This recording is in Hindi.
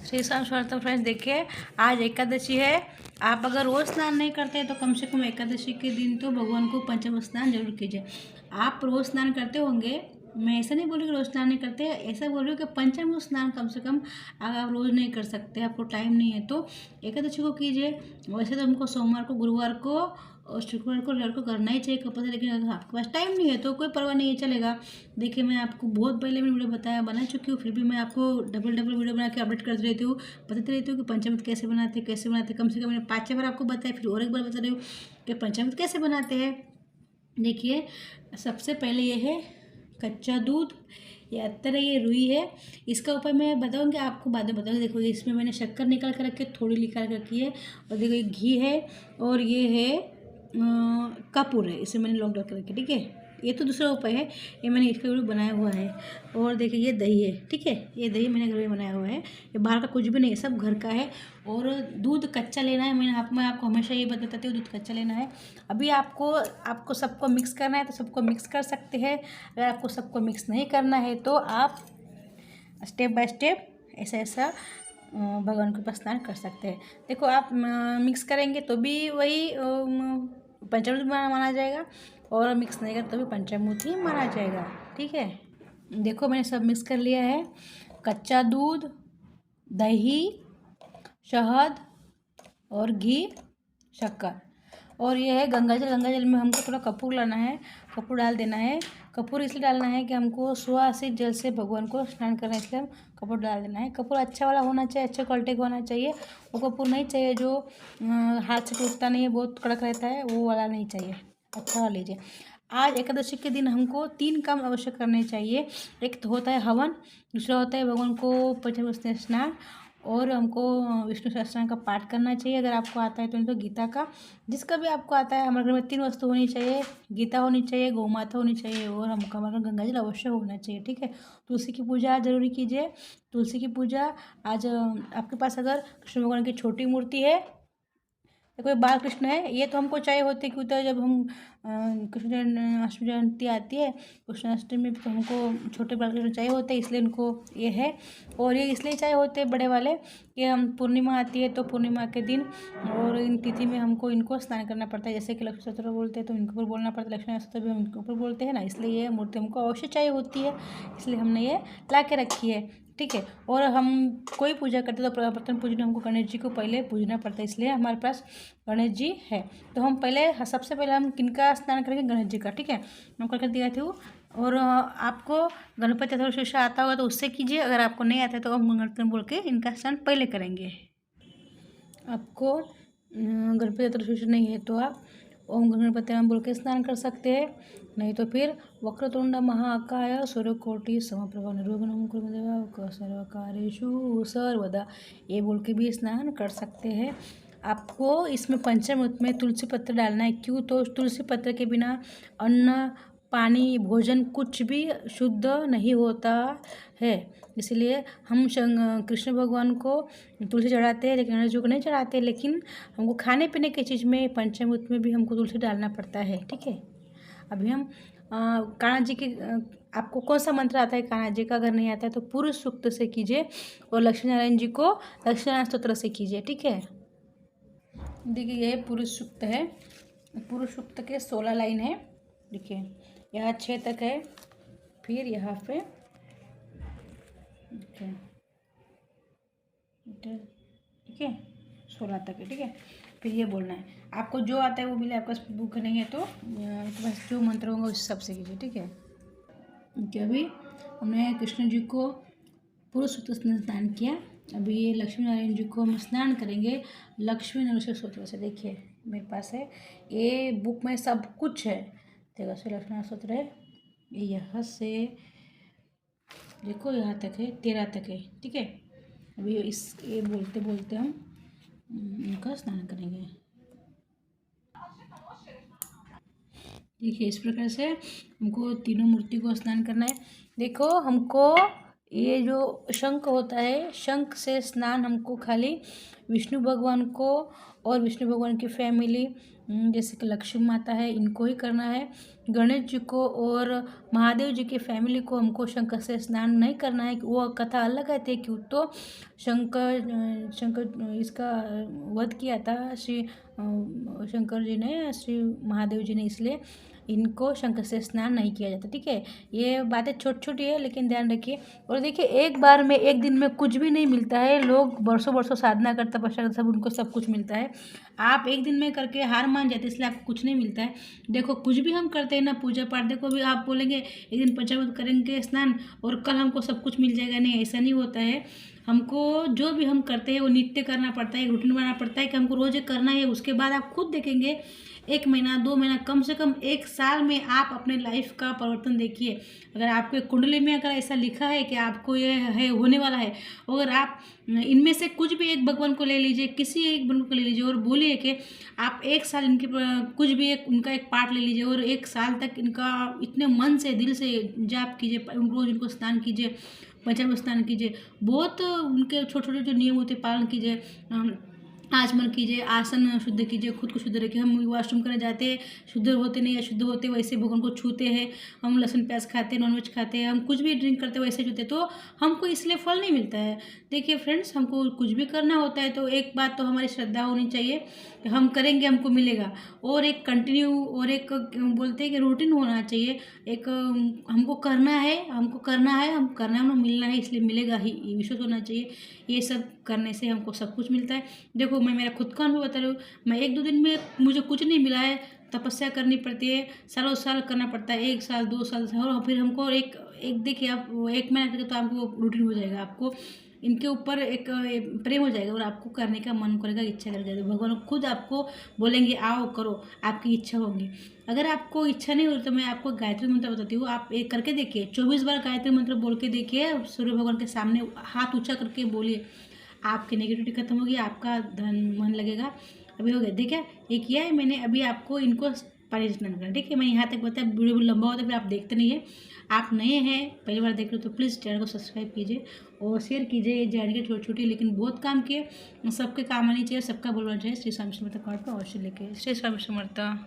श्री शाम स्वागत फ्रेंड्स। देखिए आज एकादशी है। आप अगर रोज़ स्नान नहीं करते हैं तो कम से कम एकादशी के दिन तो भगवान को पंचम स्नान जरूर कीजिए। आप रोज़ स्नान करते होंगे, मैं ऐसा नहीं बोल रही कि रोज़ स्नान नहीं करते, ऐसा बोल रही हूँ कि पंचम स्नान कम से कम अगर आप रोज़ नहीं कर सकते, आपको टाइम नहीं है तो एकादशी को कीजिए। वैसे तो हमको सोमवार को, गुरुवार को और शुक्रवार को, रविवार को करना ही चाहिए कंपल्सरी, लेकिन अगर आपके पास टाइम नहीं है तो कोई परवाह नहीं है, चलेगा। देखिए मैं आपको बहुत पहले मैंने वीडियो बना चुकी हूँ, फिर भी मैं आपको डबल वीडियो बना के अपडेट करती रहती हूँ, बताती रहती हूँ कि पंचामृत कैसे बनाते। कम से कम मैंने 5-6 बार आपको बताया, फिर और एक बार बता रही हूँ कि पंचामृत कैसे बनाते हैं। देखिए सबसे पहले ये है कच्चा दूध, ये अत्तर है, ये रुई है। इसका ऊपर मैं बताऊँगी, आपको बाद में बताऊँगी। देखो इसमें मैंने शक्कर निकाल कर रखी है, थोड़ी निकाल कर रखी है, और देखो ये घी है और ये है कपूर है, इसे मैंने लॉक डाल कर रखी है, ठीक है। ये तो दूसरा उपाय है, ये मैंने इसका वीडियो बनाया हुआ है। और देखिए ये दही है, ठीक है, ये दही मैंने घर में बनाया हुआ है, ये बाहर का कुछ भी नहीं है, सब घर का है। और दूध कच्चा लेना है, मैं आपको हमेशा ये बताती हूँ, दूध कच्चा लेना है। अभी आपको सबको मिक्स करना है तो सबको मिक्स कर सकते हैं। अगर आपको सबको मिक्स नहीं करना है तो आप स्टेप बाय स्टेप ऐसा भगवान के पास स्नान कर सकते हैं। देखो आप मिक्स करेंगे तो भी वही पंचामृत माना जाएगा, और मिक्स नहीं करते तो भी पंचामृत ही माना जाएगा, ठीक है। देखो मैंने सब मिक्स कर लिया है, कच्चा दूध, दही, शहद और घी, शक्कर, और ये है गंगा जल में हमको थोड़ा कपूर लाना है, कपूर डाल देना है। कपूर इसलिए डालना है कि हमको सुवासित जल से भगवान को स्नान करना है, इसलिए हम कपूर डाल देना है। कपूर अच्छा वाला होना चाहिए, अच्छे क्वालिटी का होना चाहिए। वो कपूर नहीं चाहिए जो हाथ से टूटता नहीं है, बहुत कड़क रहता है, वो वाला नहीं चाहिए, अच्छा वाला लीजिए। आज एकादशी के दिन हमको 3 काम अवश्य करने चाहिए। एक तो होता है हवन, दूसरा होता है भगवान को पंचामृत स्नान, और हमको विष्णु सहस्त्रनाम का पाठ करना चाहिए। अगर आपको आता है तो गीता का, जिसका भी आपको आता है। हमारे घर में 3 वस्तु होनी चाहिए, गीता होनी चाहिए, गौ माता होनी चाहिए, और हमको हमारे गंगा जल अवश्य होना चाहिए, ठीक है। तुलसी की पूजा आज जरूरी कीजिए। तुलसी की पूजा आज आपके पास अगर कृष्ण भगवान की छोटी मूर्ति है, कोई बाल कृष्ण है, ये तो हमको चाहिए होते, क्यों तो जब हम कृष्ण अष्टमी जयंती आती है, कृष्णाष्टमी में तो हमको छोटे बाल कृष्ण चाहिए होते हैं, इसलिए उनको ये है। और ये इसलिए चाहिए होते हैं बड़े वाले कि हम पूर्णिमा आती है तो पूर्णिमा के दिन और इन तिथि में हमको इनको स्नान करना पड़ता है। जैसे कि लक्ष्मी सत्र बोलते हैं तो इनके ऊपर बोलना पड़ता है, लक्ष्मी सत्र भी हम इनके ऊपर बोलते हैं ना, इसलिए ये मूर्ति हमको अवश्य चाहिए होती है, इसलिए हमने ये ला के रखी है, ठीक है। और हम कोई पूजा करते तो प्रथम पूजन हमको गणेश जी को पहले पूजना पड़ता है, इसलिए हमारे पास गणेश जी है। तो हम सबसे पहले हम किनका स्नान करेंगे? गणेश जी का, ठीक है। मैं करके दिखाती हूँ। और आपको गणपति चतुर्दशी आता होगा तो उससे कीजिए, अगर आपको नहीं आता है तो हम गणपति बोल के इनका स्नान पहले करेंगे। आपको गणपति चतुर्दशी नहीं है तो आप ओम गणपति नाम बोल के स्नान कर सकते हैं, नहीं तो फिर वक्रतुंड महाकाय सूर्यकोटि समप्रभा निर्विघ्नं कुरु मे देव सर्वकार्येषु सर्वदा, ये बोल के भी स्नान कर सकते हैं। आपको इसमें पंचामृत में तुलसी पत्र डालना है, क्यों तो तुलसी पत्र के बिना अन्न, पानी, भोजन कुछ भी शुद्ध नहीं होता है। इसलिए हम कृष्ण भगवान को तुलसी चढ़ाते हैं, लेकिन गणेश जी को नहीं चढ़ाते। लेकिन हमको खाने पीने की चीज़ में पंचामृत में भी हमको तुलसी डालना पड़ता है, ठीक है। अभी हम कान्हा जी की, आपको कौन सा मंत्र आता है कान्हा जी का? अगर नहीं आता है तो पुरुष सूक्त से कीजिए, और लक्ष्मी नारायण जी को लक्ष्मी नारायण स्तोत्र से कीजिए, ठीक है। देखिए ये पुरुष सूक्त है, पुरुष सूक्त के 16 लाइन है। देखिए यहाँ 6 तक है, फिर यहाँ पे ठीक है 16 तक है, ठीक है। फिर ये बोलना है, आपको जो आता है वो मिले, आपके पास बुक नहीं है तो आपके पास जो मंत्र होगा उस सबसे कीजिए, ठीक है। अभी हमने कृष्ण जी को पुरुष सूक्त से स्नान किया, अभी ये लक्ष्मी नारायण जी को हम स्नान करेंगे लक्ष्मी नारायण स्तोत्र से। देखिए मेरे पास है, ये बुक में सब कुछ है, देखो से लक्ष्मी नारायण स्तोत्र है, ये यहाँ से देखो यहाँ तक है, 13 तक है, ठीक है। अभी ये बोलते बोलते हम इनका स्नान करेंगे। देखिए इस प्रकार से हमको तीनों मूर्ति को स्नान करना है। देखो हमको ये जो शंख होता है, शंख से स्नान हमको खाली विष्णु भगवान को और विष्णु भगवान की फैमिली जैसे कि लक्ष्मी माता है, इनको ही करना है। गणेश जी को और महादेव जी की फैमिली को हमको शंकर से स्नान नहीं करना है। वो कथा अलग है, क्यों तो शंकर इसका वध किया था शंकर जी ने, श्री महादेव जी ने, इसलिए इनको शंकर से स्नान नहीं किया जाता। ठीक है, ये बातें छोटी छोटी है लेकिन ध्यान रखिए। और देखिए, एक बार में एक दिन में कुछ भी नहीं मिलता है। लोग वर्षों वर्षों साधना करते, तपस्या करते, सब उनको सब कुछ मिलता है। आप एक दिन में करके हार मान जाते, इसलिए आपको कुछ नहीं मिलता है। देखो, कुछ भी हम करते हैं ना, पूजा पाठ, देखो भी आप बोलेंगे एक दिन पंचामृत करेंगे स्नान और कल हमको सब कुछ मिल जाएगा, नहीं, ऐसा नहीं होता है। हमको जो भी हम करते हैं वो नित्य करना पड़ता है, रूटीन बनाना पड़ता है कि हमको रोज करना है। उसके बाद आप खुद देखेंगे 1 महीना 2 महीना, कम से कम 1 साल में आप अपने लाइफ का परिवर्तन देखिए। अगर आपके कुंडली में अगर ऐसा लिखा है कि आपको ये है होने वाला है, अगर आप इनमें से कुछ भी एक भगवान को ले लीजिए, किसी एक भगवान को ले लीजिए और बोलिए कि आप 1 साल इनके कुछ भी एक उनका एक पार्ट ले लीजिए और 1 साल तक इनका इतने मन से, दिल से जाप कीजिए, रोज इनको स्नान कीजिए, पंचामृत स्नान कीजिए, बहुत उनके छोटे छोटे जो नियम होते पालन कीजिए, आचमन कीजिए, आसन शुद्ध कीजिए, खुद को शुद्ध रखिए। हम वॉशरूम करने जाते हैं, शुद्ध होते नहीं, अशुद्ध होते, वैसे भगवान को छूते हैं। हम लहसुन प्याज खाते हैं, नॉनवेज खाते हैं, हम कुछ भी ड्रिंक करते हैं वैसे छूते, तो हमको इसलिए फल नहीं मिलता है। देखिए फ्रेंड्स, हमको कुछ भी करना होता है तो एक बात तो हमारी श्रद्धा होनी चाहिए कि हम करेंगे हमको मिलेगा, और एक कंटिन्यू और एक बोलते हैं कि रूटीन होना चाहिए। एक हमको करना है, हमको करना है, हम करना है, हमको मिलना है, इसलिए मिलेगा ही, ये विश्वास होना चाहिए। ये सब करने से हमको सब कुछ मिलता है। देखो, मैं मेरा खुद का अनुभव बता रही हूँ। मैं 1-2 दिन में मुझे कुछ नहीं मिला है, तपस्या करनी पड़ती है, सालों साल करना पड़ता है, 1 साल 2 साल से, और फिर हमको एक देखिए, आप 1 महीना करके तो आपको रूटीन हो जाएगा, आपको इनके ऊपर एक प्रेम हो जाएगा और आपको करने का मन करेगा, इच्छा करेगा। तो भगवान खुद आपको बोलेंगे आओ करो, आपकी इच्छा होगी। अगर आपको इच्छा नहीं हो रही तो मैं आपको गायत्री मंत्र बताती हूँ, आप एक करके देखिए, 24 बार गायत्री मंत्र बोल के देखिए, सूर्य भगवान के सामने हाथ ऊंचा करके बोलिए, आपकी नेगेटिविटी खत्म होगी, आपका धन मन लगेगा। अभी हो गया, देखिए ये किया है मैंने। अभी आपको इनको पानी स्नान करना, ठीक है। मैं यहाँ तक बताया, वीडियो लंबा होता है फिर आप देखते नहीं है। आप नए हैं, पहली बार देख रहे हो तो प्लीज़ चैनल को सब्सक्राइब कीजिए और शेयर कीजिए। ये जानकारी छोटी छोटी लेकिन बहुत काम किए, सबके काम आनी चाहिए, सबका बोलना चाहिए। श्री स्वामी समर्थ कार्ड पर अवश्य लेके, श्री स्वामी समर्थ।